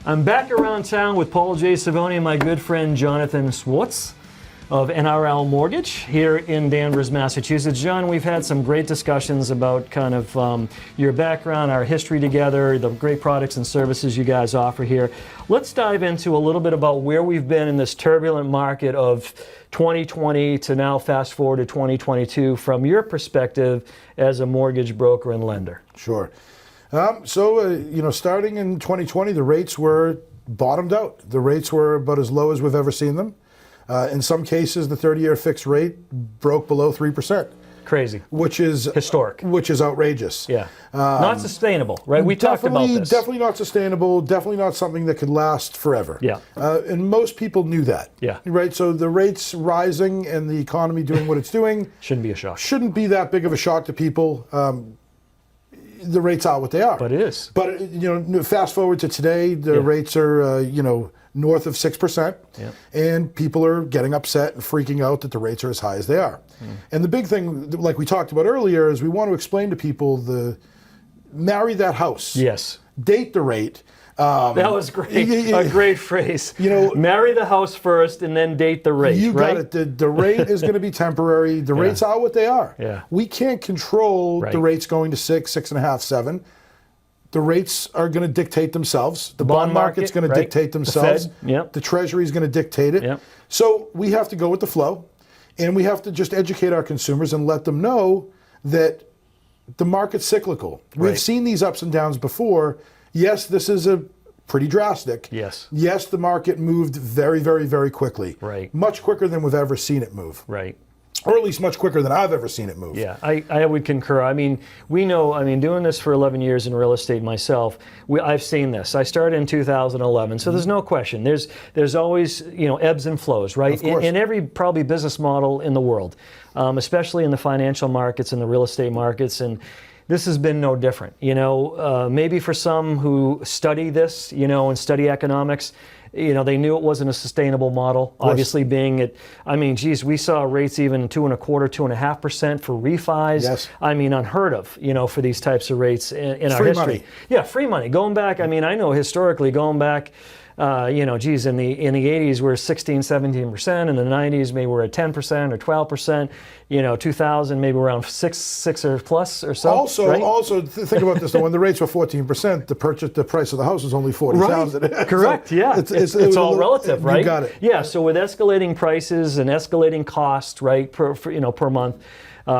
I'm back around town with Paul J. Cervone and my good friend Jonathan Swartz of NRL Mortgage here in Danvers, Massachusetts. John, we've had some great discussions about kind of your background, our history together, the great products and services you guys offer here. Let's dive into a little bit about where we've been in this turbulent market of 2020 to now fast forward to 2022 from your perspective as a mortgage broker and lender. Sure. Starting in 2020, the rates were bottomed out. The rates were about as low as we've ever seen them. In some cases, the 30-year fixed rate broke below 3%. Crazy. Which is historic. Which is outrageous. Yeah. Not sustainable, right? We talked about this. Definitely not sustainable. Definitely not something that could last forever. Yeah. And most people knew that. Yeah. Right. So the rates rising and the economy doing what it's doing shouldn't be a shock. Shouldn't be that big of a shock to people. The rates are what they are. But it is. But fast forward to today, the rates are north of 6%, and people are getting upset and freaking out that the rates are as high as they are. And the big thing, like we talked about earlier, is we want to explain to people marry that house. Yes. Date the rate. That was great. A great phrase. Marry the house first and then date the rate. You got it. The rate is going to be temporary. The rates are what they are. Yeah. We can't control the rates going to 6, 6.5, 7. The rates are going to dictate themselves. The bond market's going to dictate themselves. The Fed, The Treasury is going to dictate it. So we have to go with the flow, and we have to just educate our consumers and let them know that the market's cyclical. We've seen these ups and downs before. Yes, this is a pretty drastic. Yes. Yes, the market moved very, very, very quickly. Right. Much quicker than we've ever seen it move. Right. Or at least much quicker than I've ever seen it move. Yeah, I would concur. I mean, we know, doing this for 11 years in real estate myself, I've seen this. I started in 2011, so there's no question. There's always, ebbs and flows, right? In every probably business model in the world, especially in the financial markets and the real estate markets. And this has been no different. Maybe for some who study this, and study economics, they knew it wasn't a sustainable model. Obviously, being it, we saw rates even 2.25%, 2.5% for refis. Yes. Unheard of, for these types of rates in our history. Money. Yeah, free money. Going back, I know historically, going back, in the 80s we're 16, 17%. In the 90s, maybe we're at 10% or 12%. 2000, maybe around 6 or plus or so. Also, think about this: when the rates were 14%, the price of the house was only $40,000. Right. Correct. It's all relative, right? You got it. Yeah. So with escalating prices and escalating costs, right, per month.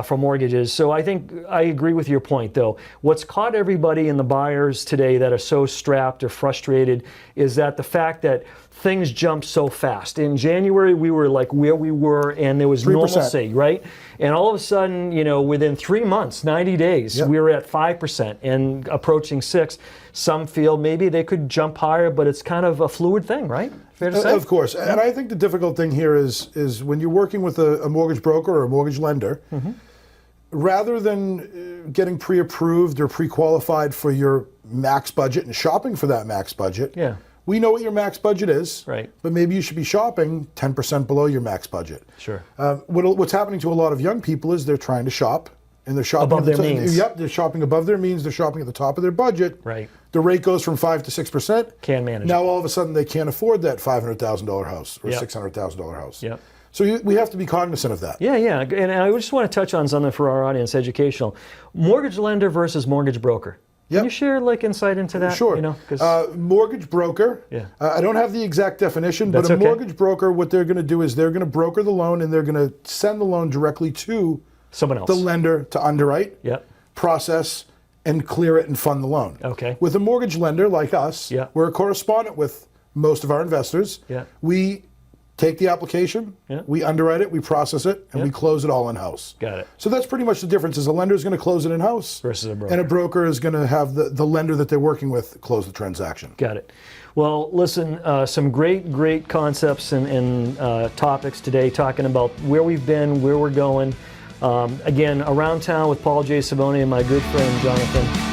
For mortgages. So I think I agree with your point, though. What's caught everybody and the buyers today that are so strapped or frustrated is that the fact that things jump so fast. In January, we were like where we were, and there was 3%. Normalcy, right? And all of a sudden, within 3 months, 90 days, we were at 5% and approaching 6%. Some feel maybe they could jump higher, but it's kind of a fluid thing, right? Fair to say? Of course. And I think the difficult thing here is when you're working with a mortgage broker or a mortgage lender, rather than getting pre-approved or pre-qualified for your max budget and shopping for that max budget, we know what your max budget is, right? But maybe you should be shopping 10% below your max budget. Sure. What's happening to a lot of young people is they're trying to shop, and they're shopping above their means. Yep, they're shopping above their means. They're shopping at the top of their budget. Right. The rate goes from 5 to 6%. Can't manage. Now all of a sudden they can't afford that $500,000 house or $600,000 house. Yep. So we have to be cognizant of that. Yeah. And I just want to touch on something for our audience, educational. Mortgage lender versus mortgage broker. Can you share insight into that? Sure. Mortgage broker. Yeah. I don't have the exact definition, but mortgage broker, what they're going to do is they're going to broker the loan and they're going to send the loan directly to someone else, the lender, to underwrite, process, and clear it and fund the loan. Okay. With a mortgage lender like us, we're a correspondent with most of our investors. Yeah. We take the application, we underwrite it, we process it, and we close it all in-house. Got it. So that's pretty much the difference, is a lender is going to close it in-house versus a broker. And a broker is going to have the lender that they're working with close the transaction. Got it. Well, listen, some great concepts and topics today, talking about where we've been, where we're going. Again, around town with Paul J. Cervone and my good friend Jonathan.